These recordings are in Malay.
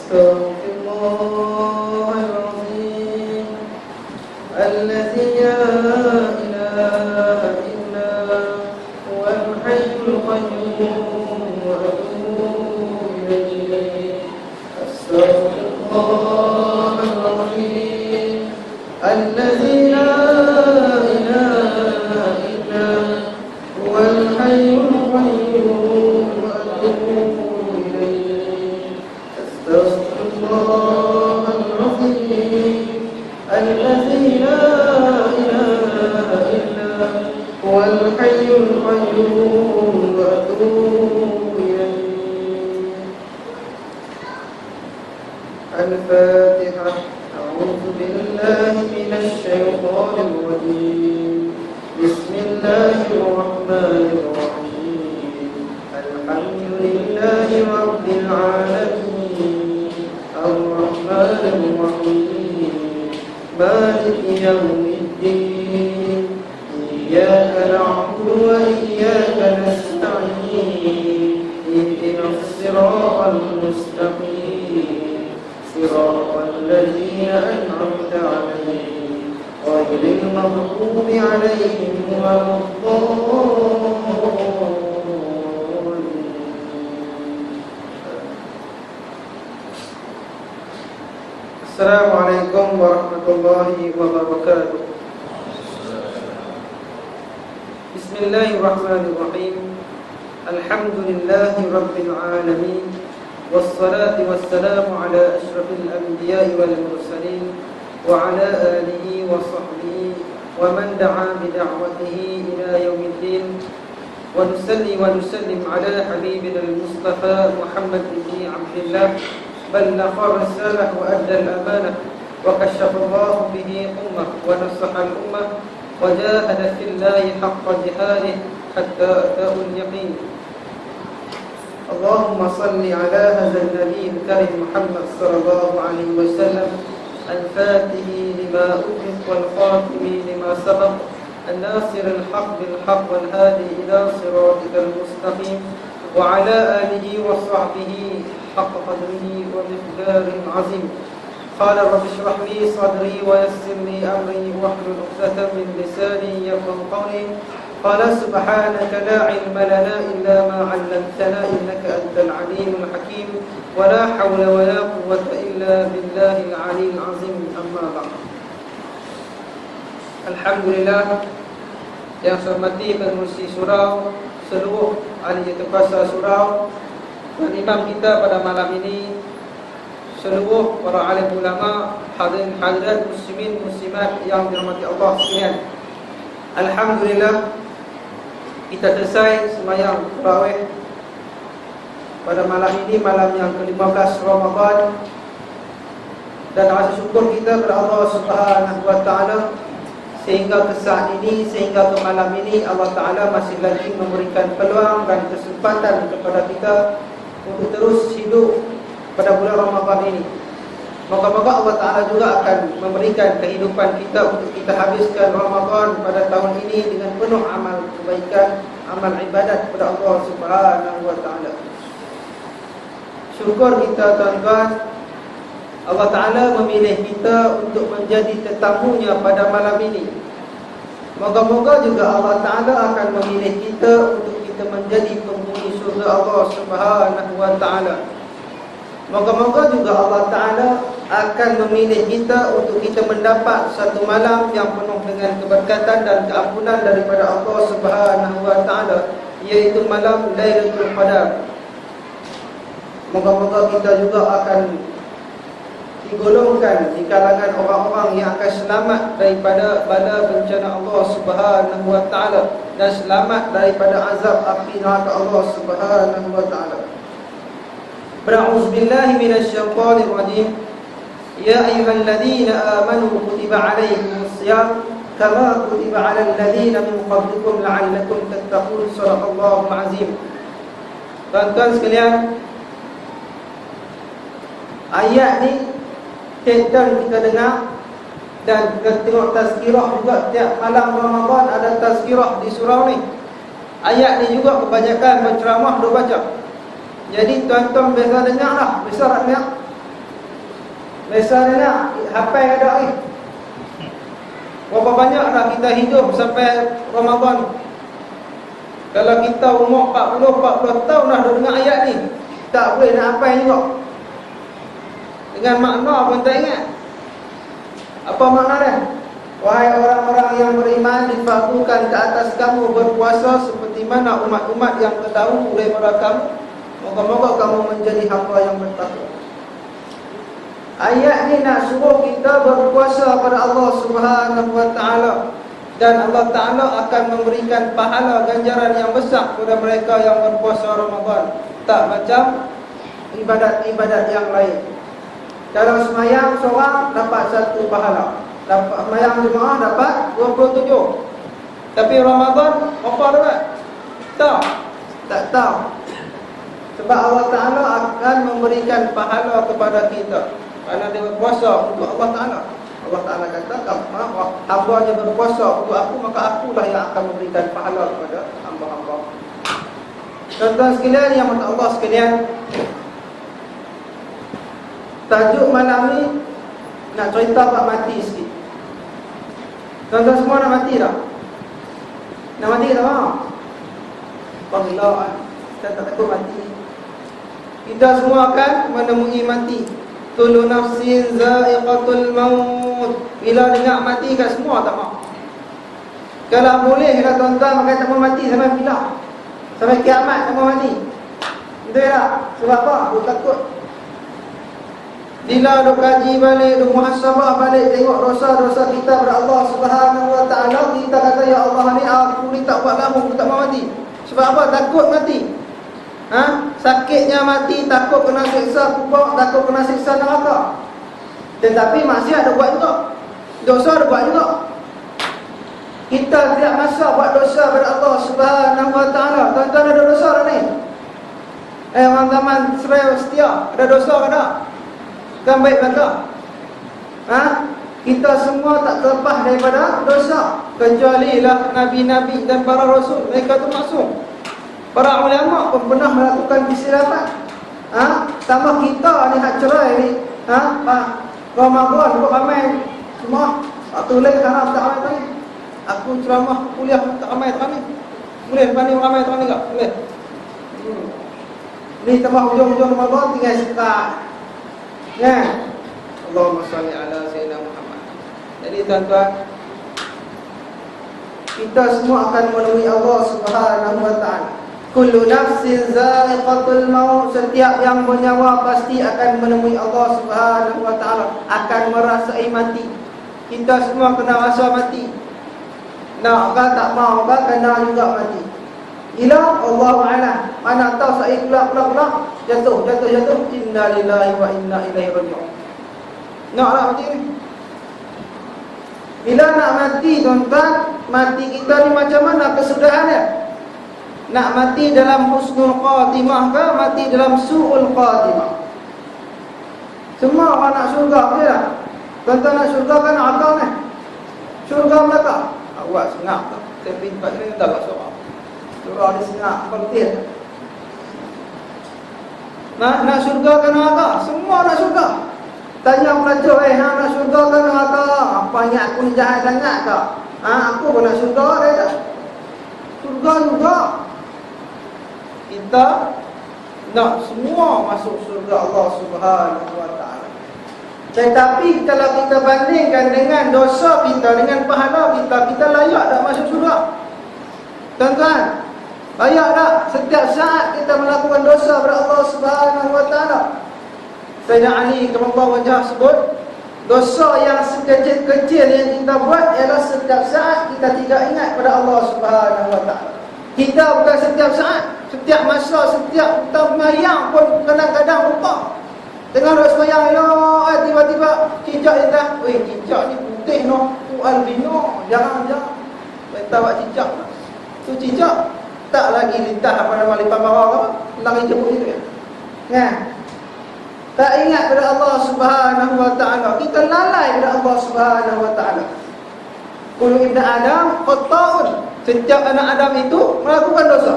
أستغفر الله العظيم الذي لا إله إلا هو الحي القيوم وأتوب إليه. أستغفر الله العظيم الذي لا إله إلا هو الحي القيوم وأتوب إليه. أستغفر الله العظيم الذي لا إله إلا هو الحي القيوم وأتوب إليه. الفاتحة. أعوذ بالله من الشيطان الرجيم. بسم الله الرحمن الرحيم. الحمد لله رب العالمين الرحمن الرحيم مالك يوم الدين. إياك نعبد وإياك نستعين. اهدنا الصراط المستقيم صراط الذين أنعمت عليهم غير المغضوب عليهم ولا الضالين. Assalamualaikum warahmatullahi wabarakatuh. Bismillahirrahmanirrahim. Alhamdulillahi rabbil alamin. Wassalatu wassalamu ala ashrafil anbiya'i wal mursalin wa ala alihi wa sahbihi wa man da'a bida'watihi ila yaumiddin. Wa nusalli wa nusallim ala habibina al-Mustafa Muhammad ibn Abdullah بلغ الرسالة وأدى الأمانة وكشف الله به أمة ونصح الأمة وجاهد في الله حق جهاده حتى أتاه اليقين. اللهم صل على هذا النبي الكريم محمد صلى الله عليه وسلم الفاتح لما أغلق والخاتم لما سبق الناصر الحق بالحق والهادي إلى صراطك المستقيم وعلى آله وصحبه حق قدره ومقداره عظيم. قال رب اشرح لي صدري ويسر لي أمري واحلل عقدة من لساني يفقهوا قولي. قال سبحانك لا علم لنا إلا ما علمتنا إنك أنت العليم الحكيم ولا حول ولا قوة إلا بالله العلي العظيم. أما بعد. Alhamdulillah, yang saya hormati pengurusi surau, seluruh ahli kuasa surau dan imam kita pada malam ini, seluruh para alim ulama, hadirin hadirat muslimin muslimat yang dirahmati Allah sekalian. Alhamdulillah, kita selesai sembahyang tarawih pada malam ini, malam yang ke-15 Ramadan, dan rasa syukur kita kepada Allah Subhanahu wa taala sehingga ke saat ini, sehingga ke malam ini Allah Ta'ala masih lagi memberikan peluang dan kesempatan kepada kita untuk terus hidup pada bulan Ramadan ini. Moga-moga Allah Ta'ala juga akan memberikan kehidupan kita untuk kita habiskan Ramadan pada tahun ini dengan penuh amal kebaikan, amal ibadat kepada Allah Subhanahu wa Ta'ala. Syukur kita tuan-tuan, Allah Ta'ala memilih kita untuk menjadi tetamunya pada malam ini. Moga-moga juga Allah Ta'ala akan memilih kita untuk kita menjadi penghuni surga Allah Subhanahu wa Ta'ala. Moga-moga juga Allah Ta'ala akan memilih kita untuk kita mendapat satu malam yang penuh dengan keberkatan dan keampunan daripada Allah Subhanahu wa Ta'ala, yaitu malam Lailatul Qadar. Moga-moga kita juga akan digolongkan di kalangan orang-orang yang akan selamat daripada bala bencana Allah Subhanahu wa Ta'ala dan selamat daripada azab api neraka Allah Subhanahu wa Ta'ala. A'udzubillahi minasyaitonir rajim. Ya ayyuhalladzina amanu kutiba alaikumus shiyam kama kutiba alal ladzina min qablikum la'allakum tattaqun. Shadaqallahul azim. Tuan-tuan sekalian, ayat ni dan kita dengar dan kita tengok tazkirah juga. Tiap malam Ramadan ada tazkirah di surau ni. Ayat ni juga kebanyakan berceramah dia baca. Jadi tuan-tuan biasa dengarlah, biasa nak dengar. Biasanya hafal ada ni. Berapa banyak dah kita hidup sampai Ramadan. Kalau kita umur 40 tahun dah dengar ayat ni, tak boleh nak hafal juga. Dengan makna pun tak ingat. Apa makna dia? Wahai orang-orang yang beriman, difardukan ke atas kamu berpuasa seperti mana umat-umat yang terdahulu daripada kamu. Moga-moga kamu menjadi hamba yang bertakwa. Ayat ni nak suruh kita berpuasa pada Allah Subhanahu wa taala, dan Allah Taala akan memberikan pahala ganjaran yang besar kepada mereka yang berpuasa Ramadan. Tak macam ibadat-ibadat yang lain. Kalau semayang seorang dapat 1 pahala, dapat semayang jemaah dapat 27. Tapi Ramadan apa dapat? Tak tahu. Sebab Allah Taala akan memberikan pahala kepada kita kerana dia berpuasa untuk Allah Taala. Allah Taala kata, kalau hamba-Nya berpuasa untuk aku, maka akulah yang akan memberikan pahala kepada hamba-hamba. Tuan-tuan sekalian yang mata Allah sekalian, tajuk malam ni nak cerita bab mati sikit. Tuan-tuan semua nak mati tak? Nak mati tak mahu? Alhamdulillah, kita tak takut mati. Kita semua akan menemui mati. Kullu nafsin za'iqatul maut. Bila dengar mati kat semua tak mahu. Kalau boleh lah tuan-tuan, maka tak mahu mati sampai bila? Sampai kiamat tak mahu mati. Betul tak? Sebab apa? Aku takut. Bila duk kaji balik, duk muhasabah balik, tengok dosa-dosa kita pada Allah Subhanahu wa taala, kita kata, ya Allah ni aku ni tak buat lama, aku tak mahu mati. Sebab apa? Takut mati. Sakitnya mati, takut kena siksa kubur, takut kena siksa neraka. Tetapi maksiat ada buat juga, dosa ada buat juga. Kita tiap masa buat dosa pada Allah Subhanahu wa taala. Tuan-tuan ada dosa dah ni? Teman-teman setia, ada dosa ke tak? Kan baik belakang. Kita semua tak terlepas daripada dosa, kecuali lah Nabi-Nabi dan para Rasul. Mereka tu maksum. Para ulama pun pernah melakukan kesilapan. Sama kita ni hak cerai ni, Ramadan kok ramai semua. Satu lagi haram tak ramai tadi. Aku ceramah kuliah tak ramai tadi. Boleh depan ni ramai tadi tak? Boleh. Ni tambah hujung-hujung Ramadan tinggal sekat. Ya. Allahumma salli ala sayyidina Muhammad. Jadi tuan-tuan, kita semua akan menemui Allah Subhanahu wa taala. Kullu nafsin za'iqatul maut. Setiap yang bernyawa pasti akan menemui Allah Subhanahu wa taala, akan merasai mati. Kita semua kena rasa mati. Nak ke tak mau ke kena juga mati. Ila Allahu a'lam. Mana tahu saya kelak jatuh. Inna lillahi wa inna ilaihi raji'un. Nak tak mati ni? Bila nak mati tuan-tuan, mati kita ni macam mana kesudahan dia? Nak mati dalam husnul khatimah ke mati dalam su'ul khatimah? Semua orang nak syurga, betul tak? Tuan-tuan nak syurga kan nak akal ni? Syurga belakang. Awak sengak tak? Saya pergi tempat ni tak surah. Surah dia sengak, betul. Nak syurga kan nak akal? Semua nak syurga. Tanya pelajar, nak syurga kan nak akal? Apa ingat aku ni jahat sangat tak? Aku pun nak syurga dia tak? Syurga juga. Kita nak semua masuk surga Allah Subhanahu wa taala. Tetapi kalau kita bandingkan dengan dosa kita, dengan pahala kita, kita layak tak masuk surga? Tuan-tuan, layak tak? Setiap saat kita melakukan dosa kepada Allah Subhanahu wa taala. Sayyidina Ali keramat wajah sebut, dosa yang sekecil-kecil yang kita buat ialah setiap saat kita tidak ingat pada Allah Subhanahu wa taala. Kita bukan setiap saat, setiap masa, setiap kita semayang pun kadang-kadang lupa. Tengah nak semayang, tiba-tiba cicak dia dah, cicak ni putih no, tu albino, jangan-jangan kita buat cicak. Tu cicak tak lagi lintas apa nama lipat bawah apa, lagi jemput itu ya. Tak ingat pada Allah Subhanahu wa taala. Kita lalai pada Allah Subhanahu wa taala. Kullu ibn Adam khata'un. Setiap anak Adam itu melakukan dosa.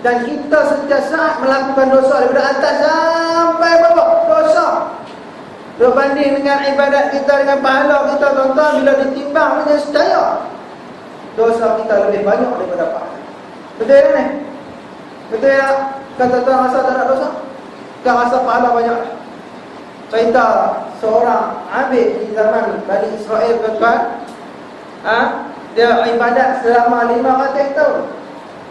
Dan kita setiap saat melakukan dosa, daripada atas sampai bawah dosa. berbanding dengan ibadat kita, dengan pahala kita, tuan-tuan, bila ditimbang dengan sedaya, dosa kita lebih banyak daripada pahala. Betul tak ni? Betul tak? Kan tuan-tuan rasa tak ada dosa? Kan rasa pahala banyak? Cerita seorang abid di zaman Bani Israel, tuan-tuan, dia ibadat selama 500 tahun.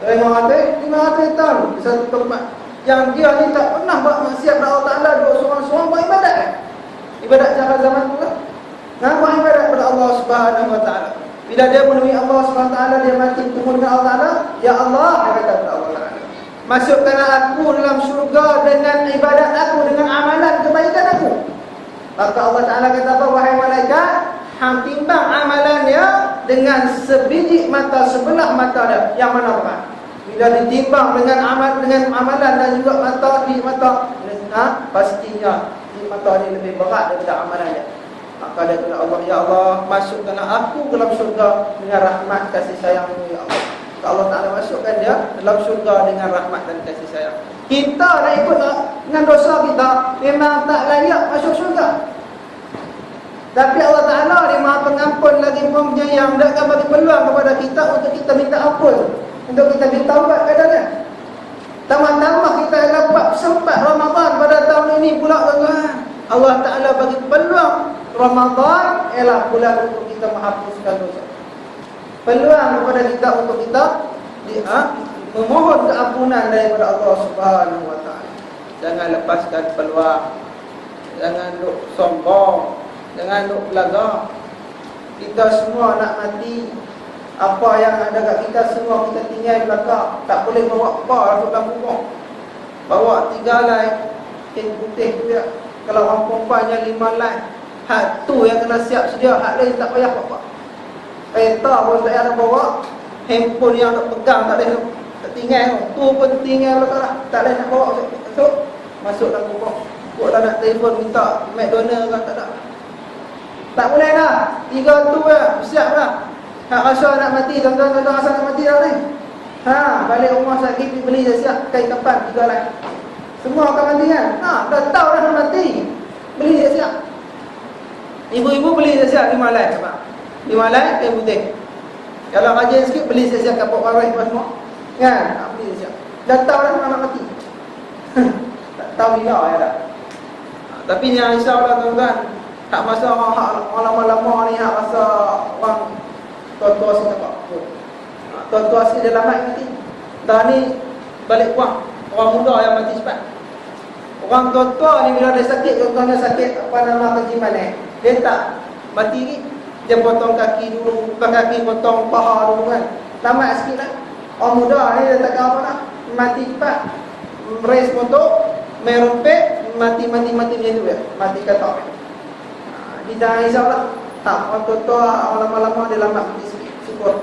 500 tahun di satu tempat yang dia ni tak pernah buat maksiat kepada Allah Ta'ala, duduk seorang-seorang buat ibadat. Ibadat cara zaman tu lah. Buat ibadat kepada Allah Subhanahu Wa Ta'ala. Bila dia menemui Allah Subhanahu Wa Ta'ala, dia mati bertemu dengan Allah Ta'ala. Ya Allah, dia kata kepada Allah Ta'ala, masukkanlah aku dalam syurga dengan ibadat aku, dengan amalan kebaikan aku. Maka Allah Ta'ala kata apa? Wahai malaikat, hang timbang amalannya dengan sebiji mata, sebelah mata dia. Yang mana berat? Bila ditimbang dengan amalan dan juga di mata, pastinya di mata dia lebih berat daripada amalan dia. Maka dia kata Allah, ya Allah, masukkanlah aku dalam syurga dengan rahmat kasih sayang-Mu, ya Allah. Maka Allah Ta'ala masukkan dia dalam syurga dengan rahmat dan kasih sayang. Kita nak ikut dengan dosa kita, memang tak layak masuk syurga. Tapi Allah Ta'ala dia Maha Pengampun lagi Penyayang, dia akan bagi peluang kepada kita untuk kita minta ampun, untuk kita bertaubat kepadanya. Tambah-tambah kita dapat sempat Ramadan pada tahun ini pula, tuan-tuan. Allah Ta'ala bagi peluang Ramadan ialah bulan untuk kita menghapuskan dosa. Peluang kepada kita untuk kita memohon keampunan daripada Allah Subhanahu Wa Ta'ala. Jangan lepaskan peluang. Jangan duk sombong, jangan duk belaga. Kita semua nak mati. Apa yang ada kat kita semua kita tinggal belakang. Tak boleh bawa apa untuk dalam kubur. Bawa 3 lai kain putih tu ya. Kalau orang perempuannya 5 lai. Hak tu yang kena siap sedia, hak lain tak payah apa-apa. Peta pun tak ada bawa. Handphone yang nak pegang tak boleh, tak tinggal. Tu pun tinggal belakang lah. Tak boleh nak bawa masuk dalam kubur. Kau tak nak telefon minta McDonald kan, tak ada. Tak boleh dah. 3 tu ya, siap dah. Hak rasa nak mati, tuan-tuan rasa nak mati dah ni. Balik rumah sakit beli dah siap kain kapan 3 lai. Semua akan mati kan? Dah tahu dah nak mati. Beli dah siap. Ibu-ibu beli dah siap 5 lai apa? 5 lai kain putih. Kalau rajin sikit beli dah siap kapok waris semua. Kan? Beli dah siap. Dah tahu dah nak mati. Tak tahu bila ya dah. Tapi ni Aisyah lah, tuan-tuan. Tak masa orang lama-lama ni hak rasa orang tua-tua sikit tak. Tua-tua sikit dia lambat mati. Dah ni balik puang. Orang muda yang mati cepat. Orang tua-tua ni bila dia sakit, contohnya sakit apa nama kejiman dia tak mati ni. Dia potong kaki dulu, bukan kaki, potong paha dulu kan. Lambat sikit lah. Orang muda ni dia tak apa nak mati cepat. Race motor, main rompet, mati macam tu ya. Mati katak. Di jangan risaulah. Tak, orang tua-tua, orang lama-lama dia lambat mati sikit. Syukur.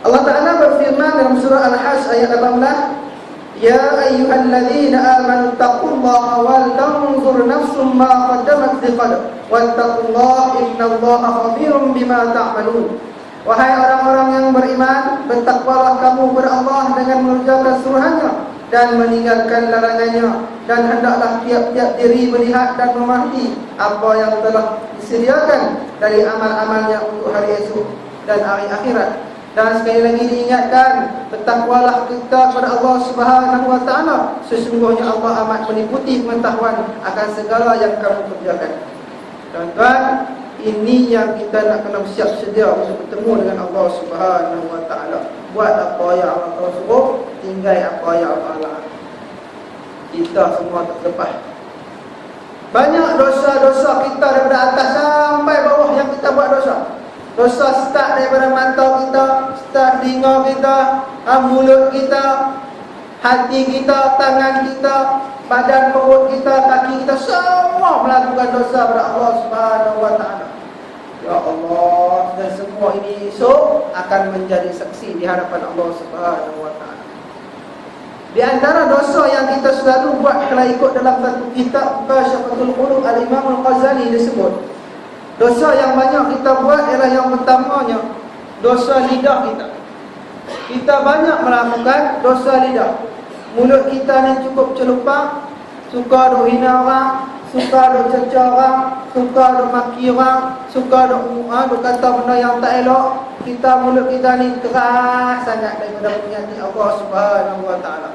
Allah Ta'ala berfirman dalam surah Al-Hajj ayat 18, Ya ayyuhalladzina amanu taqullaha wal tanzur nafsum ma qaddamat liqad wattaqullaha innallaha khabirum bima ta'malun. Wahai orang-orang yang beriman, bertakwalah kamu kepada Allah dengan mengerjakan suruhannya dan meninggalkan larangannya, dan hendaklah tiap-tiap diri melihat dan memahami apa yang telah disediakan dari amal-amalnya untuk hari esok dan hari akhirat. Dan sekali lagi diingatkan, bertakwalah kita kepada Allah Subhanahu Wa Ta'ala. Sesungguhnya Allah amat meliputi pengetahuan akan segala yang kamu kerjakan. Tuan-tuan, ini yang kita nak kena siap sedia untuk bertemu dengan Allah Subhanahu Wa Ta'ala. Buat apa yang Allah suruh, tinggal apa yang Allah larang. Kita semua terlepas. Banyak dosa-dosa kita daripada atas sampai bawah yang kita buat dosa. Dosa start daripada mata kita, start telinga kita, mulut kita, hati kita, tangan kita, badan perut kita, kaki kita, semua melakukan dosa kepada Allah Subhanahu Wa Ta'ala. Ya Allah, dan semua ini esok akan menjadi saksi di hadapan Allah Subhanahu Wa Ta'ala. Di antara dosa yang kita selalu buat, kalau ikut dalam satu kitab Kasyafatul Qulub Al-Imam Al-Ghazali disebut, dosa yang banyak kita buat ialah yang pertamanya dosa lidah kita. Kita banyak melakukan dosa lidah. Mulut kita ni cukup celupa, suka duk hina orang, suka duk cerca orang, suka duk maki orang, suka duk kata benda yang tak elok. Mulut kita ni keras sangat daripada menyakiti Allah Subhanahu wa taala.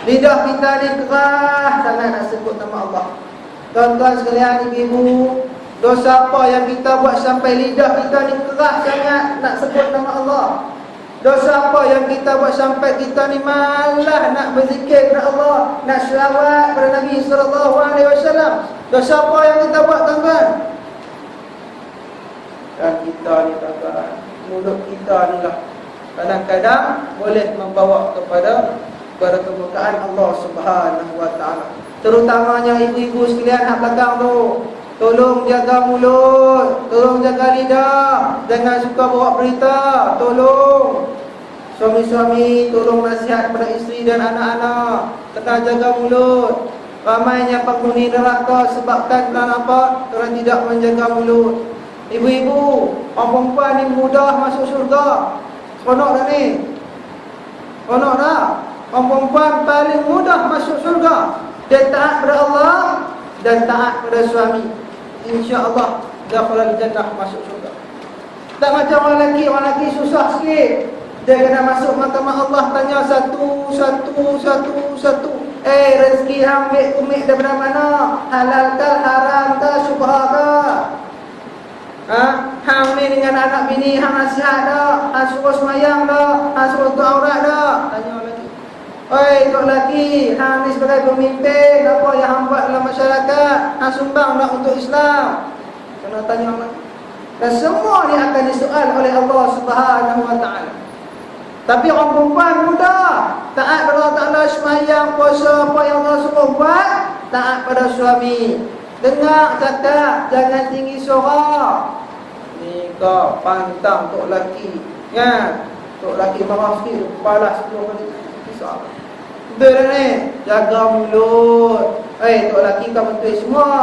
Lidah kita ni keras sangat nak sebut nama Allah. Tuan-tuan sekalian, ibu-ibu, dosa apa yang kita buat sampai lidah kita ni keras sangat nak sebut nama Allah? Dosa apa yang kita buat sampai kita ni malah nak berzikir kepada Allah, nak selawat kepada Nabi sallallahu alaihi wasallam? Dosa apa yang kita buat, tuan-tuan? Dan kita ni, tuan-tuan, mulut kita ni lah kadang-kadang boleh membawa kepada kemurkaan Allah Subhanahu wa taala. Terutamanya ibu-ibu sekalian hak belakang tu, tolong jaga mulut, tolong jaga lidah, jangan suka bawa berita. Tolong suami-suami, tolong nasihat kepada isteri dan anak-anak, kena jaga mulut. Ramainya penghuni neraka sebabkan kerana apa? Kerana tidak menjaga mulut. Ibu-ibu, orang perempuan ni mudah masuk syurga. Seronok dah ni? Seronok dah? Orang perempuan paling mudah masuk syurga. Dia taat kepada Allah dan taat kepada suami. InsyaAllah dakhalal jannah, masuk syurga. Tak macam orang lelaki susah sikit. Dia kena masuk mahkamah Allah, tanya satu. Rezeki hang ambil umik daripada mana? Halal ke, haram ke, syubhah ke? Hang ni dengan anak bini, hang nasihat dah, hang suruh semayang dah, hang suruh tutup aurat dah. Tanya lagi. Oi, tok lelaki, hang ni sebagai pemimpin, apa yang hang buat dalam masyarakat? Hang sumbang tak untuk Islam? Kena tanya lagi. Dan semua ni akan disoal oleh Allah Subhanahu wa taala. Tapi orang perempuan mudah taat kepada Allah Taala, semayang, puasa, apa yang Allah suruh buat, taat pada suami. Dengar cakap, jangan tinggi suara. Ni kau pantang tok lelaki, kan? Tok lelaki marah sikit, balas 10 kali. Kisah. Betul ni, jaga mulut. Tok lelaki kau betul semua.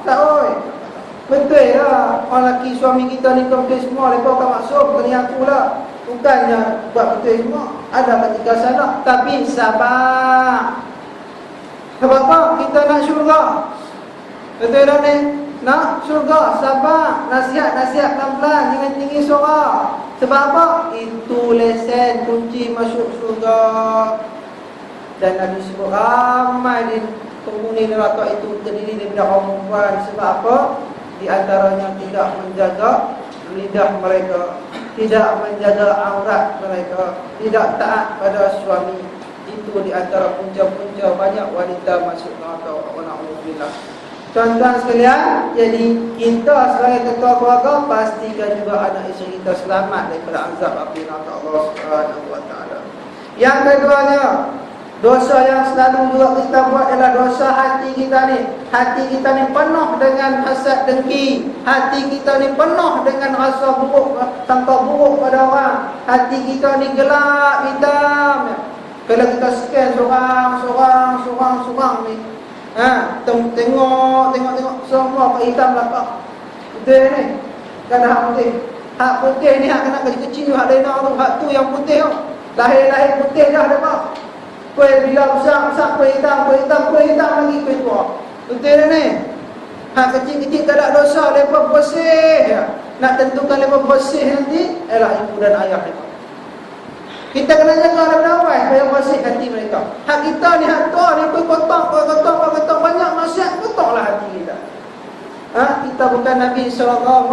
Tak oi. Betul lah. Orang lelaki suami kita ni kau betul semua. Lepas kau maksud, bukan aku lah. Bukannya buat betul semua. Ada ketika salah, tapi sabar. Sebab apa? Kita nak syurga. Betul tak ni? Nak syurga, sabar. Nasihat pelan-pelan, jangan tinggi suara. Sebab apa? Itu lesen kunci masuk syurga. Dan Nabi sebut ramai di penghuni neraka itu terdiri daripada orang perempuan. Sebab apa? Di antaranya tidak menjaga lidah mereka, tidak menjaga aurat mereka, tidak taat pada suami. Itu di antara punca-punca banyak wanita masuk neraka. Alhamdulillah. Tuan-tuan sekalian, jadi kita sebagai ketua keluarga pastikan juga anak isteri kita selamat daripada azab api neraka Allah Subhanahu wa taala. Yang keduanya, dosa yang selalu juga kita buat adalah dosa hati kita ni. Hati kita ni penuh dengan hasad dengki. Hati kita ni penuh dengan rasa buruk, sangka buruk pada orang. Hati kita ni gelap, hitam. Kalau kita scan seorang ni, tengok semua apa hitam lapar. Putih ni, kan hak putih. Hak putih ni hak kena kecil-kecil, hak lain tu, hak tu yang putih tu. Lahir putih dah dapat. Kuih bila besar kuih hitam lagi kuih tua. Betul ni. Hak kecil-kecil tak ada dosa, lepas bersih. Nak tentukan lepas bersih nanti ialah ibu dan ayah mereka. Kita kena jaga daripada awal supaya bersih hati mereka. Hak kita ni, hak tua ni kuih kotak banyak maksiat, kotaklah hati kita. Kita bukan Nabi SAW.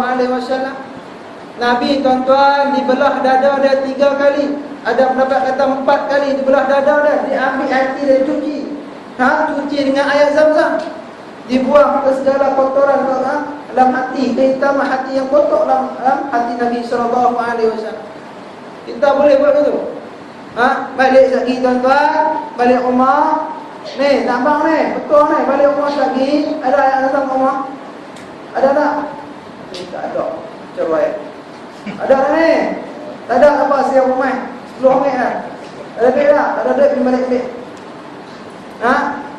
Nabi, tuan-tuan, dibelah dada dia 3 kali. Ada pendapat kata 4 kali dibelah dada dia, diambil hati dia, cuci. Cuci dengan air Zam-Zam. Dibuang ke segala kotoran dalam hati, terutama hati yang kotor dalam hati Nabi SAW. Kita boleh buat begitu. Balik lagi tuan-tuan, balik rumah. Ni, nampak ni, betul ni, balik rumah lagi. Ada yang datang rumah? Ada tak? Ni tak ada. Cerai. Ada ni? Tak ada apa siap rumah? 10 ringgit lah. Ada duit tak? Tak ada duit, pergi balik ambil.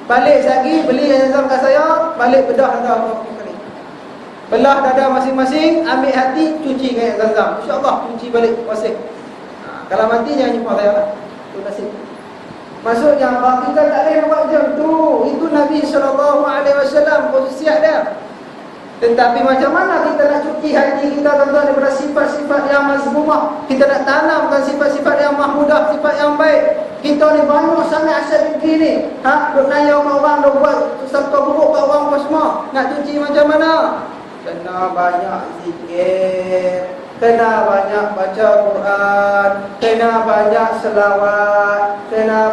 Balik lagi, beli yang Zam kat saya, balik bedah dada kali. Belah dada masing-masing, ambil hati, cuci dengan Zam-Zam. InsyaAllah, cuci balik, wasik. Kalau mati jangan jumpa saya lah. Itu nasib. Maksudnya kita tak boleh buat macam tu. Itu Nabi SAW posisi dia. Tetapi macam mana kita nak cuci hati kita tuan-tuan daripada sifat-sifat yang mazmumah? Kita nak tanamkan sifat-sifat yang mahmudah, sifat yang baik. Kita ni banyak sangat asyik fikir ni. Duk naya kat orang, duk buat serta buruk kat orang apa semua. Nak cuci macam mana? Kena banyak zikir, kena banyak baca Quran, kena banyak selawat, kena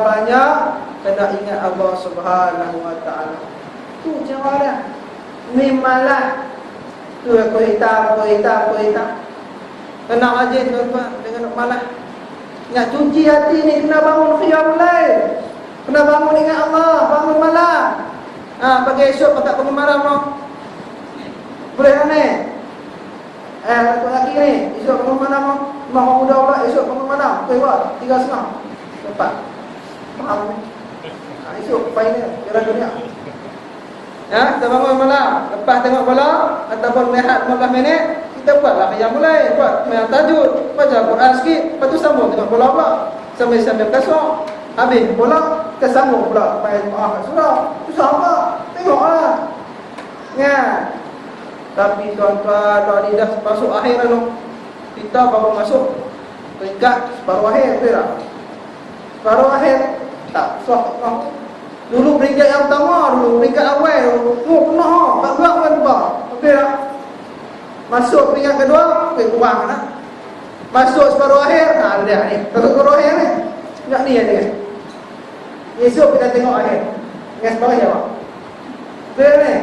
ingat Allah Subhanahu Wa Taala. Tu cara. Memanglah tu aku hitam. Kena rajin tuan-tuan dengan malah. Nak cuci hati ni kena bangun qiyamul lail. Kena bangun ingat Allah, bangun malam. Pagi esok pakai bangun malam no. Boleh kan ni? Untuk lelaki ni, esok bangun malam no. Mak muda pula esok bangun malam. Okey buat 3.5. Cepat. Faham ni? Esok final Piala Dunia. Kita bangun malam, lepas tengok bola ataupun rehat 15 minit, kita buatlah qiyam mulai, buat main tahajud, baca Quran sikit, lepas tu sambung tengok bola pula. Sambil kasut. Habis bola, kita sambung pula main kat surau. Susah apa? Tengoklah. Tapi tuan-tuan, dah dah masuk akhir tu. Kita baru masuk peringkat separuh akhir, betul tak? Separuh akhir tak sah. Dulu peringkat yang pertama, peringkat awal penuh, tak gerak pun lupa. Okey tak? Masuk peringkat kedua, kurang lah. Masuk separuh akhir, ada dia ni. Masuk separuh akhir ni. Nak ni dia. Esok kita tengok akhir. Dengan separuh jawab. Okey ni.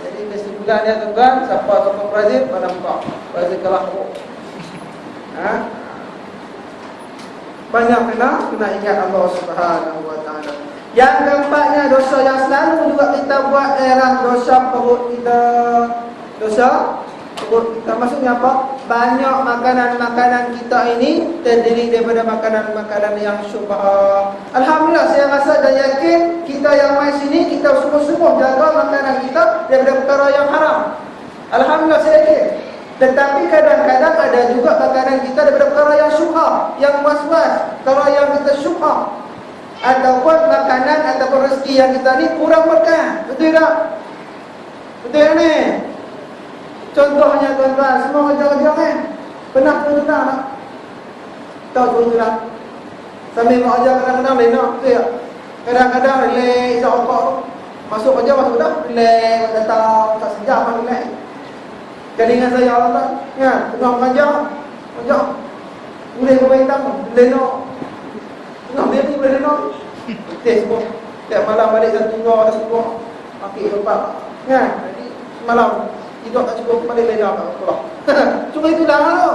Jadi kesimpulan dia tuan, siapa sokong Brazil pada muka. Brazil kalah teruk. Banyak kena ingat Allah Subhanahu Wa Taala. Yang keempatnya, dosa yang selalu juga kita buat ialah dosa perut kita. Dosa perut kita maksudnya apa? Banyak makanan-makanan kita ini terdiri daripada makanan-makanan yang syubhat. Alhamdulillah, saya rasa dan yakin kita yang mai sini, kita sungguh-sungguh jaga makanan kita daripada perkara yang haram. Alhamdulillah, saya yakin. Tetapi kadang-kadang ada juga makanan kita daripada perkara yang syubhat, yang was-was, perkara yang kita syubhat. Ataupun makanan ataupun rezeki yang kita ni kurang berkah. Betul tak? Betul ni? Contohnya tuan-tuan, semua kerja-kerja kan? Pernah tuan-tuan tak? Tahu tuan-tuan? Sambil buat kerja kadang-kadang lena, betul tak? Kadang-kadang relax, isap rokok tu. Masuk kerja, masuk dah, relax, datang, tak sejam pun relax. Kadang-kadang saya Allah tak? Tengah kerja, boleh bermain hitam, lena. Tengah beri boleh lena. Betul semua. Tiap malam balik satu dua, pakai lepas. Jadi malam tidur tak cukup, balik lena tak pulang. Cuma itulah tu.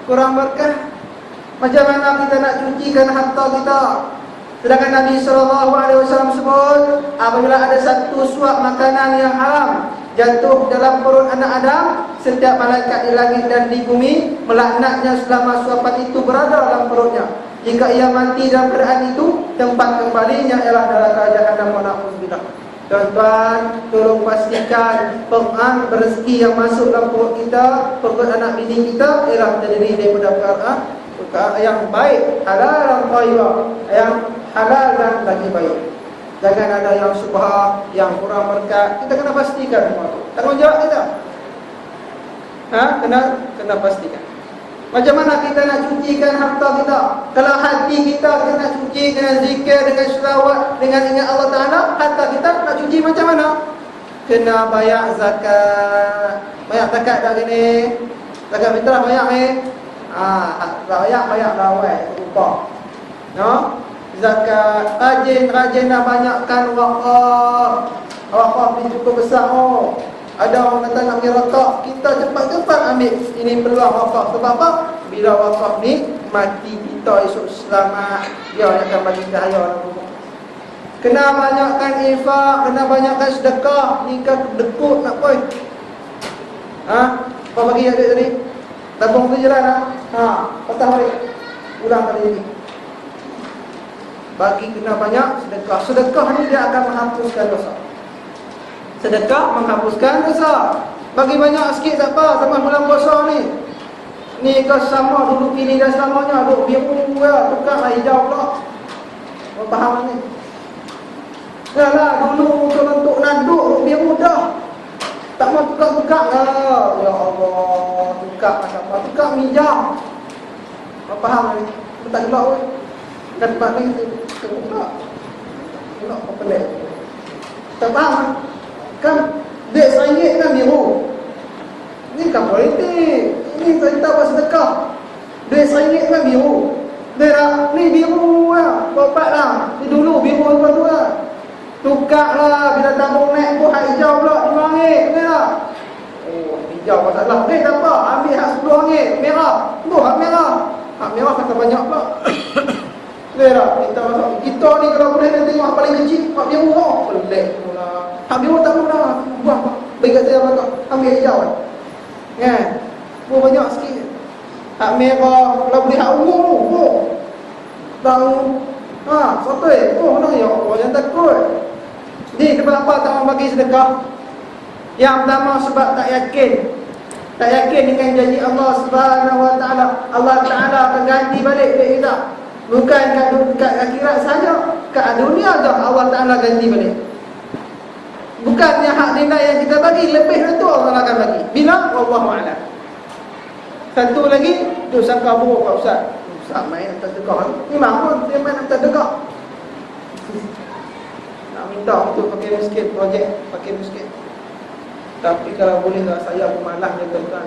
Kurang berkah. Macam mana kita nak cucikan harta kita? Sedangkan Nabi SAW sebut, apabila ada satu suap makanan yang haram jatuh dalam perut anak Adam, setiap malaikat di langit dan di bumi melaknatnya selama suapan itu berada dalam perutnya. Jika ia mati dalam keadaan itu, tempat kembalinya ialah neraka Jahannam wa na'udzubillah. Tuan-tuan, tolong pastikan pengang rezeki yang masuk dalam perut kita, perut anak bini kita ialah terdiri daripada perkara yang baik, halal dan thayyibah, yang halal dan lagi baik. Jangan ada yang syubhat, yang kurang berkat. Kita kena pastikan semua tu. Tanggungjawab kita. Kena pastikan. Macam mana kita nak cucikan harta kita? Kalau hati kita nak cuci dengan zikir, dengan selawat, dengan ingat Allah Ta'ala, harta kita nak cuci macam mana? Kena bayar zakat. Bayar zakat tak gini? Zakat fitrah bayar ni? Bayar lawai, lupa. No? Zakat, rajin banyakkan wakaf. Wakaf ni cukup besar. Ada orang kata nak pergi rakam, kita cepat-cepat ambil ini peluang wakaf. Sebab apa? Bila wakaf ni mati kita esok selamat, dia akan bagi cahaya dalam rumah. Kena banyakkan infak, kena banyakkan sedekah. Ni kan dekut nak koi. Apa bagi adik tadi? Tabung tu jalan patah balik. Ulang kali ini. Bagi kena banyak sedekah. Sedekah ni dia akan menghapuskan dosa. Sedekah menghapuskan dosa. Bagi banyak sikit tak apa, sama bulan puasa ni. Ni kau sama dulu pilih dah selamanya, duk biru ya, tukar hijau pula. Kau faham ni? Yalah, dulu kalau untuk naduk dia mudah. Tak mau tukar-tukar lah. Ya Allah, tukar macam apa? Tukar minjam. Kau faham ni? Kau tak gelap pun. Dapat lagi tu. Tengok gelap. Gelap apa pelik. Tak faham kan? Duit RM1 kan biru. Ini kan politik. Ini kita buat sedekah. Duit RM1 kan biru. Dia dah, ni biru lah. Bapak lah. Ni dulu biru lepas tu lah. Tukar lah. Bila tabung naik pun hak hijau pula RM5. Ni lah. Oh, hijau masalah. Ni tak apa. Ambil hak RM10. Merah. Tu hak merah. Hak merah kata banyak pula. Ni lah. Kita ni kalau boleh nak tengok hak paling kecil. Hak biru. Oh, pelik pula. Hak biru tak pula. Buang. Bagi kat saya apa. Ambil hijau kan. Kan? Buang banyak sikit. Hak merah. Kalau boleh hak ungu. Oh. Tahu. Sotoi. Oh, mana ya Allah. Jangan takut. Ni kenapa tak mau bagi sedekah? Yang pertama sebab tak yakin. Tak yakin dengan janji Allah Subhanahu Wa Taala. Allah Taala akan ganti balik duit kita. Bukan kat akhirat saja, kat dunia dah Allah Taala ganti balik. Bukannya hak nilai yang kita bagi lebih itu Allah akan bagi. Bila wallahu a'lam. Satu lagi, tu sangka buruk Pak Ustaz. Ustaz main atas sedekah. Memang pun dia main atas sedekah. Nak minta untuk pakai miskin, projek pakai miskin. Tapi kalau boleh lah, saya pun malas dia kata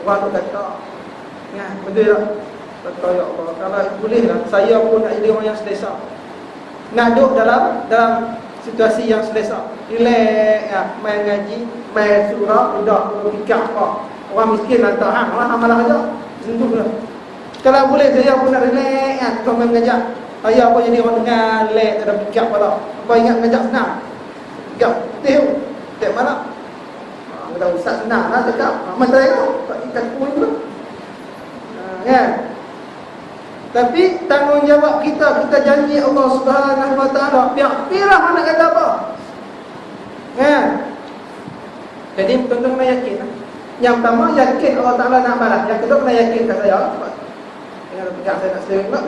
orang tu kata ya, betul tak? Kata ya Allah, kalau boleh lah, saya pun nak jadi orang yang selesa. Nak duduk dalam situasi yang selesa. Relax ya, main ngaji, main surah, udah fikir apa. Orang miskin nak tahan, orang malah aja. Sentuh lah. Kalau boleh saya pun nak relax ya, kalau main mengajak. Saya pun jadi orang dengar, relax, tak ada fikir apa dah. Apa ingat mengajak senang? Fikir, tak malam. Kita ustaz senang lah cakap. Menteri tu tak ikat pun tu. Kan? Tapi tanggungjawab kita janji Allah Subhanahu Wa Taala. Biarlah mana kata apa. Kan? Jadi betul-betul kena yakin. Yang pertama yakin Allah Taala nak balas. Yang kedua kena yakin kat saya. Jangan fikir saya nak selewing pula.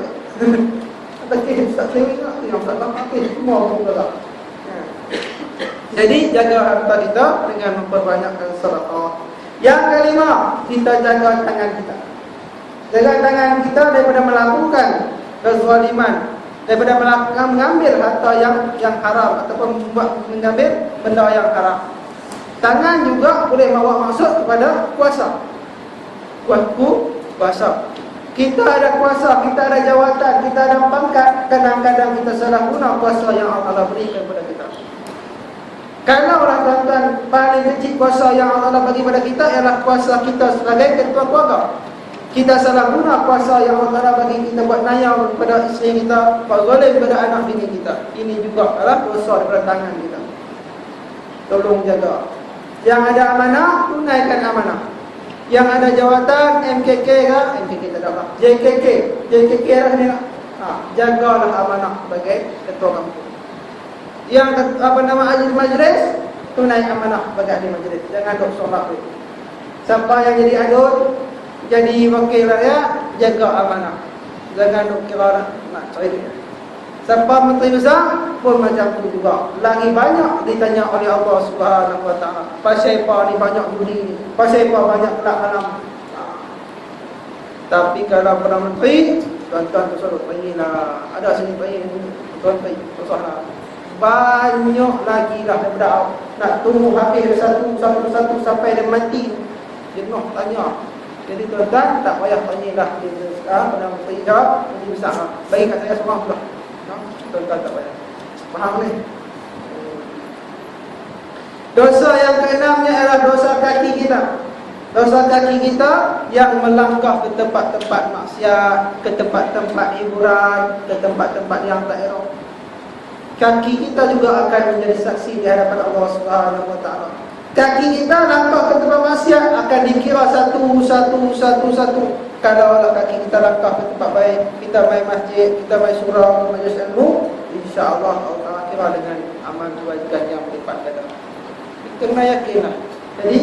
Tak ustaz selewing lah. Yang salah pakai semua pun tak. Jadi jaga harta kita dengan memperbanyakkan sedekah. Yang kelima, kita jaga tangan kita. Jaga tangan kita daripada melakukan kezaliman, daripada mengambil harta yang haram ataupun mengambil benda yang haram. Tangan juga boleh bawa maksud kepada kuasa. Kuasa. Kita ada kuasa, kita ada jawatan, kita ada pangkat. Kadang-kadang kita salah guna kuasa yang Allah berikan kepada kita. Kalau orang tuan-tuan paling kecil kuasa yang Allah bagi pada kita ialah kuasa kita sebagai ketua keluarga. Kita salah guna kuasa yang Allah bagi kita buat nayang kepada isteri kita, buat zalim kepada anak bini kita. Ini juga adalah kuasa daripada tangan kita. Tolong jaga. Yang ada amanah, tunaikan amanah. Yang ada jawatan MKK ke? MKK tak ada lah. JKK lah ni lah. Jagalah amanah sebagai ketua kampung. Yang ahli majlis, tunai amanah bagi ahli majlis. Jangan duk solat tu. Siapa yang jadi adun, jadi wakil rakyat, jaga amanah. Jangan duk kira nak cari duit. Siapa menteri besar pun macam tu juga. Lagi banyak ditanya oleh Allah Subhanahu Wa Taala. Pasal apa ni banyak judi ni? Pasal apa banyak kelak malam? Tapi kalau perdana menteri, tuan-tuan tu selalu pengilah. Ada sini pengi, tuan menteri, susahlah. Banyak lagi lah daripada nak tunggu habis satu sampai dia mati. Jenuh tanya. Jadi tuan-tuan tak payah tanyalah dia pada menteri jawab jadi besar. Bagi kat saya seorang pula. Tuan-tuan tak payah. Faham ni? Dosa yang keenamnya adalah dosa kaki kita. Dosa kaki kita yang melangkah ke tempat-tempat maksiat, ke tempat-tempat hiburan, ke tempat-tempat yang tak elok. Kaki kita juga akan menjadi saksi di hadapan Allah Subhanahu Wa Taala. Kaki kita langkah ke tempat maksiat akan dikira satu. Kalau kaki kita langkah ke tempat baik, kita main masjid, kita main surau, majlis ilmu, insya-Allah Allah Taala kira dengan amal kebajikan yang berlipat ganda. Kita kena yakinlah. Jadi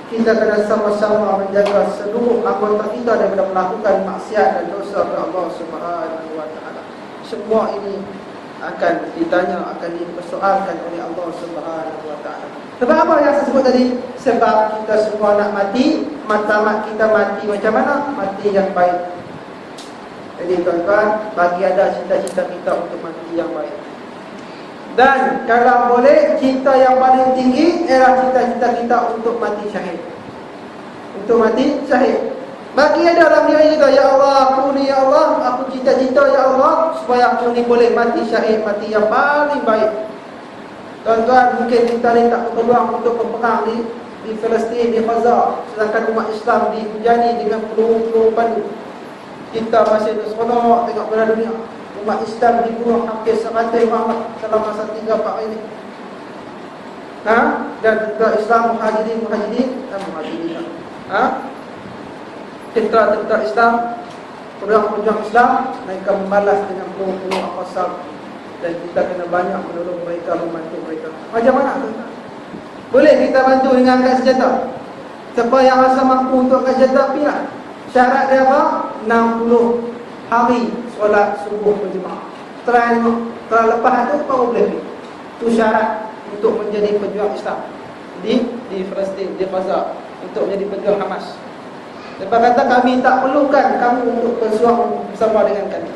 kita kena sama-sama menjaga seluruh anggota kita daripada melakukan maksiat dan dosa kepada Allah Subhanahu Wa Taala. Semua ini akan ditanya, akan dipersoalkan oleh Allah Subhanahu wa taala. Sebab apa yang saya sebut tadi? Sebab kita semua nak mati, matamat kita mati macam mana? Mati yang baik. Jadi tuan-tuan, bagi ada cita-cita kita untuk mati yang baik. Dan kalau boleh, cita yang paling tinggi ialah cita-cita kita untuk mati syahid. Untuk mati syahid. Bagi ada dalam diri kita, ya Allah, aku ni ya Allah, aku cita-cita ya Allah supaya aku ni boleh mati syahid, mati yang paling baik. Tuan-tuan, mungkin kita ni tak berpeluang untuk berperang di Palestin, di Gaza, sedangkan umat Islam dihujani dengan peluru-peluru pandu. Kita masih terseronok tengok pada dunia umat Islam dibunuh hampir 100 orang dalam masa 3-4 hari. Dan tentera Islam muhajirin tentera Islam, pejuang Islam, mereka membalas dengan peluru-peluru Al-Qassam, dan kita kena banyak menolong mereka, membantu mereka. Macam mana tuan-tuan? Boleh kita bantu dengan angkat senjata? Siapa yang rasa mampu untuk angkat senjata, pilih. Syarat dia apa? 60 hari solat subuh berjemaah. Setelah lepas itu baru boleh pergi. Itu syarat untuk menjadi pejuang Islam di Palestin, di Gaza, untuk menjadi pejuang Hamas. Lepas kata kami tak perlukan kamu untuk berjuang bersama dengan kami.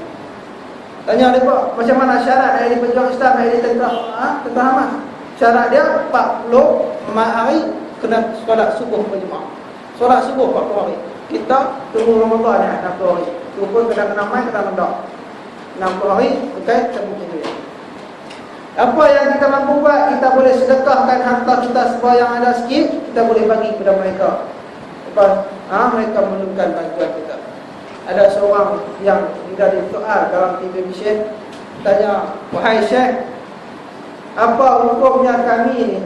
Tanya mereka, macam mana syarat dari pejuang Islam, dari tentera Hamas? Syarat dia 40 hari kena solat subuh berjemaah. Solat subuh 40 hari. Kita tunggu Ramadan ya, 60 hari. Itu pun kena mai, kena mendak 60 hari, bukan terbukti dia. Apa yang kita mampu buat, kita boleh sedekahkan harta kita semua yang ada sikit, kita boleh bagi kepada mereka. Lepas mereka memerlukan bantuan kita. Ada seorang yang menjadi soal dalam TV Vision, tanya, wahai Syekh, apa hukumnya kami ni,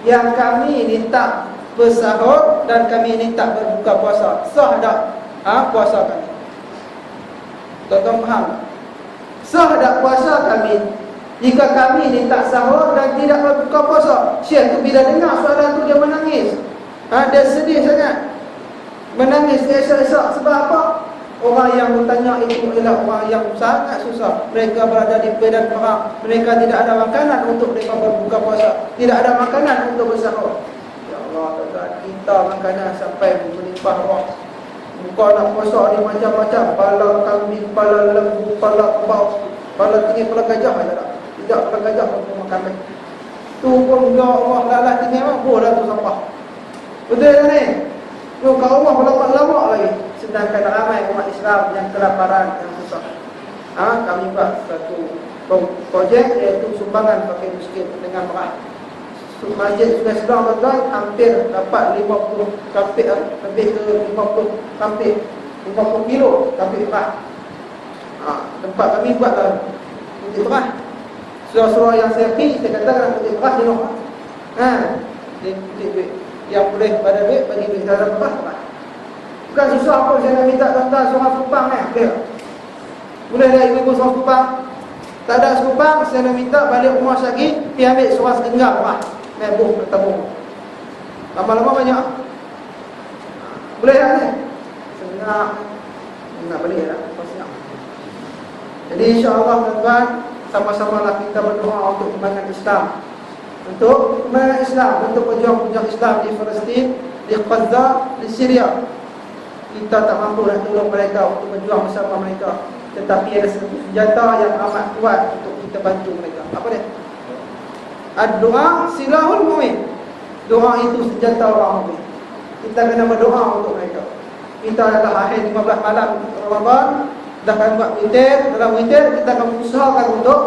yang kami ni tak bersahur dan kami ni tak berbuka puasa, sah tak puasa kami? Tuan-tuan faham? Sah tak puasa kami jika kami ni tak sahur dan tidak berbuka puasa? Syekh tu bila dengar soalan tu dia menangis. Dia sedih sangat, menangis esak-esak. Sebab apa? Orang yang bertanya itu adalah orang yang sangat susah. Mereka berada di medan perang, mereka tidak ada makanan untuk mereka berbuka puasa, tidak ada makanan untuk bersahur. Ya Allah, tuan-tuan, kita makanan sampai melimpah roh. Bukan nak puasa ni macam-macam, kepala kambing, kepala lembu, kepala kebau, kepala tinggi, kepala gajah ada. Tidak, kepala gajah pun makan baik. Tu pun ya Allah, lalat tinggi mampu dah tu sampah. Betul tak ni? Tu kat rumah berlamak-lamak lagi. Sedangkan ramai umat Islam yang kelaparan, yang susah. Kami buat satu projek, iaitu sumbangan pakai miskin dengan beras. Masjid Sungai Sedang, tuan-tuan, hampir dapat 50 kapit, lebih ke 50 kapit, 50 kilo kapit beras. Tempat kami buat lah putih beras. Surah-surah yang saya pergi, saya katakan putih beras di rumah. Dia putih duit. Yang boleh pada duit, bagi duit dalam beras. Bukan susah pun saya nak minta tuan-tuan seorang sekupang boleh. Boleh dah ibu-ibu seorang sekupang. Tak ada sekupang, saya nak minta balik rumah Syakir, pergi ambil seorang segenggam beras. Tabung, tabung. Lama-lama banyak. Boleh tak ni? Senang. Nak balik lah, senang. Jadi insya-Allah tuan-tuan, sama-sama lah kita berdoa untuk kembangan Islam. Untuk kembangan Islam, untuk pejuang-pejuang Islam di Palestin, di Gaza, di Syria. Kita tak mampu nak tolong mereka untuk berjuang bersama mereka, tetapi ada satu senjata yang amat kuat untuk kita bantu mereka. Apa dia? Ad-doa silahul mu'min. Doa itu senjata orang mukmin. Kita kena berdoa untuk mereka. Kita adalah akhir 15 malam Ramadan, kita akan buat witir. Dalam witir kita akan usahakan untuk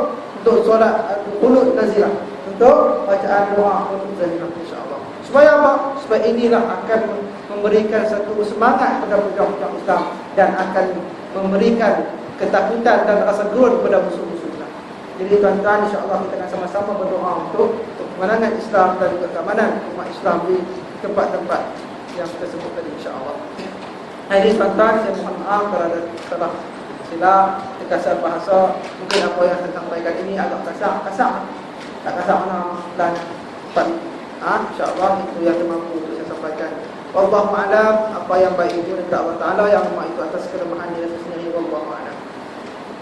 solat qunut nazilah, untuk bacaan doa qunut nazilah, insya-Allah. Supaya apa? Supaya inilah akan memberikan satu semangat kepada pejuang-pejuang Islam dan akan memberikan ketakutan dan rasa gerun kepada musuh-musuh Islam. Jadi tuan-tuan, insya-Allah kita akan sama-sama berdoa untuk kemenangan Islam dan juga keamanan umat Islam di tempat-tempat yang kita sebut tadi, insya-Allah. Hari ini tuan-tuan, saya mohon maaf kalau ada salah silap, kekasar bahasa. Mungkin apa yang saya sampaikan ini agak kasar, tak kasar mana dan tepat. InsyaAllah itu yang mampu untuk saya sampaikan. Wallahu a'lam. Apa yang baik itu dekat Allah Ta'ala, yang lemah itu atas kelemahan diri sendiri. Wallahu a'lam.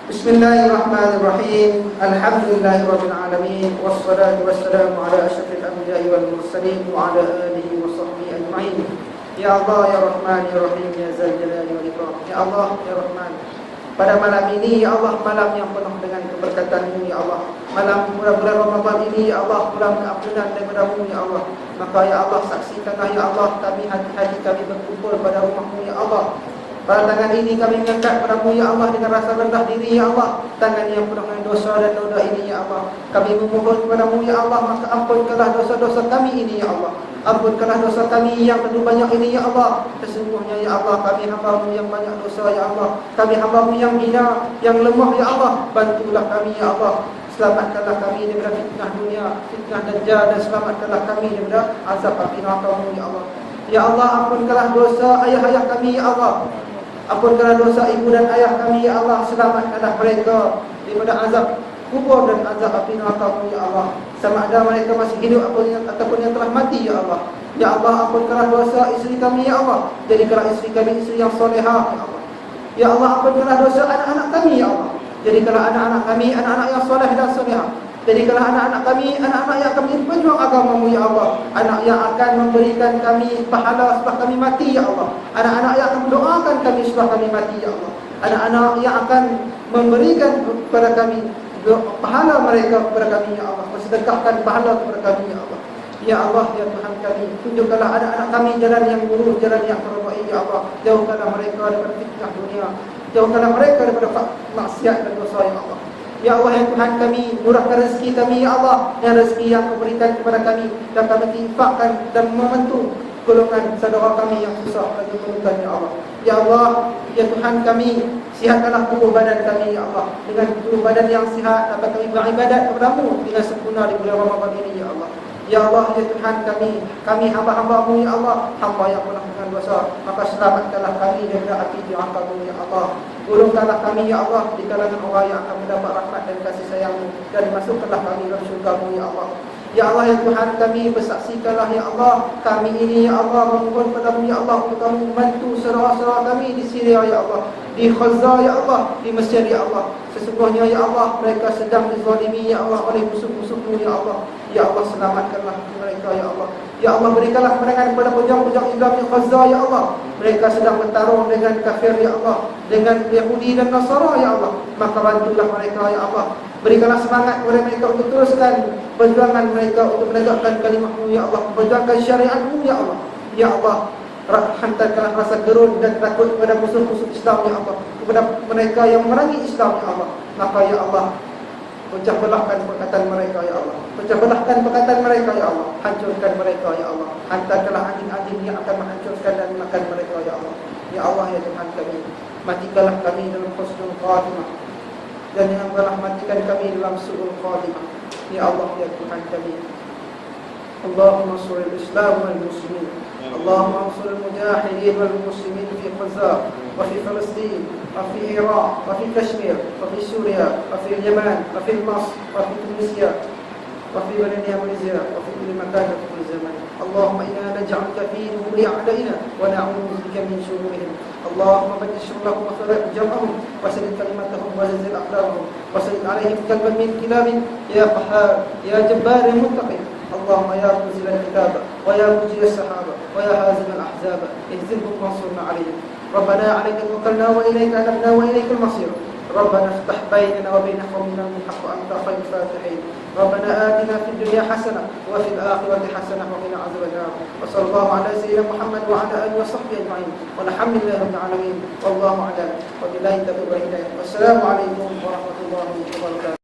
Bismillahirrahmanirrahim. Alhamdulillahirabbil alamin wassalatu wassalamu ala asyrafil anbiya'i wal mursalin wa ala alihi wa sahbihi ajma'in. Ya Allah ya Rahman ya Rahim ya Zal Jalali wal Ikram. Ya Allah ya Rahman, pada malam ini ya Allah, malam yang penuh dengan keberkatan-Mu ya Allah, malam bulan Ramadan ini ya Allah, malam keampunan daripada-Mu ya Allah. Maka ya Allah, saksikanlah ya Allah, kami hati-hati kami berkumpul pada rumah-Mu ya Allah. Pada tangan ini kami mengangkat padamu ya Allah dengan rasa rendah diri ya Allah. Tangan yang penuh dengan dosa dan noda ini ya Allah, kami memohon kepadamu ya Allah, maka ampunkanlah dosa-dosa kami ini ya Allah. Ampunkanlah dosa kami yang terlalu banyak ini ya Allah. Sesungguhnya ya Allah, kami hamba-Mu yang banyak dosa ya Allah. Kami hamba-Mu yang hina, yang lemah ya Allah. Bantulah kami ya Allah. Selamatkanlah kami daripada fitnah dunia, fitnah dajjal, dan selamatkanlah kami daripada azab api neraka-Mu ya Allah. Ya Allah, ampunkanlah dosa ayah-ayah kami ya Allah. Ampunkanlah dosa ibu dan ayah kami ya Allah. Selamatkanlah mereka daripada azab kubur dan azab api neraka-Mu ya Allah. Sama ada mereka masih hidup ataupun yang telah mati ya Allah. Ya Allah, ampunkanlah dosa isteri kami ya Allah. Jadikanlah isteri kami isteri yang solehah ya Allah. Ya Allah, ampunkanlah dosa anak-anak kami ya Allah. Jadikanlah anak-anak kami anak-anak yang soleh dan solehah. Jadikanlah anak-anak kami anak-anak yang akan menjadi pejuang agama-Mu ya Allah. Anak yang akan memberikan kami pahala setelah kami mati ya Allah. Anak-anak yang akan mendoakan kami setelah kami mati ya Allah. Anak-anak yang akan memberikan kepada kami pahala mereka kepada kami ya Allah. Bersedekahkan pahala kepada kami ya Allah. Ya Allah ya Tuhan kami, tunjukkanlah anak-anak kami jalan yang lurus, jalan yang terbaik ya Allah. Jauhkanlah mereka daripada fitnah dunia, jauhkanlah mereka daripada maksiat dan dosa ya Allah. Ya Allah ya Tuhan kami, murahkan rezeki kami ya Allah, yang rezeki yang Kau berikan kepada kami, dan kami infakkan dan membantu golongan saudara kami yang susah dan memerlukan ya Allah. Ya Allah ya Tuhan kami, sihatkanlah tubuh badan kami ya Allah. Dengan tubuh badan yang sihat dapat kami beribadat kepada-Mu dengan sempurna di bulan Ramadan ini ya Allah. Ya Allah ya Tuhan kami hamba-hamba-Mu ya Allah, hamba yang penuh dengan dosa. Maka selamatkanlah kami daripada api neraka-Mu ya Allah. Golongkanlah kami ya Allah di kalangan orang yang akan mendapat rahmat dan kasih sayang-Mu, dan masukkanlah kami dalam syurga-Mu ya Allah. Ya Allah ya Tuhan kami, bersaksikanlah ya Allah, kami ini ya Allah memohon padamu ya Allah untuk Kamu membantu saudara-saudara kami di Syria ya Allah, di Gaza ya Allah, di Mesir ya Allah. Sesungguhnya ya Allah, mereka sedang dizalimi ya Allah oleh musuh-musuh-Mu ya Allah. Ya Allah, selamatkanlah mereka ya Allah. Ya Allah, berikanlah kemenangan kepada pejuang-pejuang Islam di Gaza ya Allah. Mereka sedang bertarung dengan kafir ya Allah, dengan Yahudi dan Nasara ya Allah. Maka bantulah mereka ya Allah. Berikanlah semangat kepada mereka untuk teruskan perjuangan mereka untuk menegakkan kalimah-Mu ya Allah, memperjuangkan syariat-Mu ya Allah. Ya Allah, hantarkanlah rasa gerun dan takut kepada musuh-musuh Islam ya Allah, kepada mereka yang memerangi Islam ya Allah. Maka ya Allah, pecah belahkan perkataan mereka ya Allah, pecah belahkan perkataan mereka ya Allah, hancurkan mereka ya Allah. Hantarkanlah anjing-anjing yang akan menghancurkan dan makan mereka ya Allah. Ya Allah ya Tuhan kami, matikanlah kami dalam husnul khatimah, dan janganlah matikan kami dalam su'ul khatimah. Ya Allah ya Tuhan kami, Allahumma ansuril Islam wal muslimin, Allahumma ansuril mujahidin wal muslimin fi Gaza wa fi Palestin wa fi Iraq wa fi Kashmir wa fi Syria wa fi Yaman wa fi Masr wa fi Tunisia wa fi Malaysia wa fi kulli makan wa fi kulli zaman. Allahumma inna naj'aluka fi nuri a'daina wa na'udzu bika min shururihim. Allahumma badil syurrahum wa farriq jam'ahum wa saddid kalimatahum wa zilzil aqlamahum wa saddid alaihim kalban min kilabin ya qahhar ya jabbar ya muttaqin. Allahumma ya munzil al-kitab wa ya mujri as-sahaba wa ya hazim al-ahzab ihzimhum wansurna alaihim. Rabbana 'alaika tawakkalna wa ilayka anabna wa ilayka al-masir. Rabbana iftah bainana wa bain qawmina bil haqq wa anta khayrul fatihin. Rabbana atina fid dunya hasanah wa fil akhirati hasanah wa qina adzabannar. Wa sallallahu ala sayyidina Muhammad wa ala alihi wa sahbihi ajma'in. Walhamdulillahi rabbil alamin. Wallahu a'lam. Wa billahi taufiq wal hidayah. Wassalamu alaikum warahmatullahi wabarakatuh.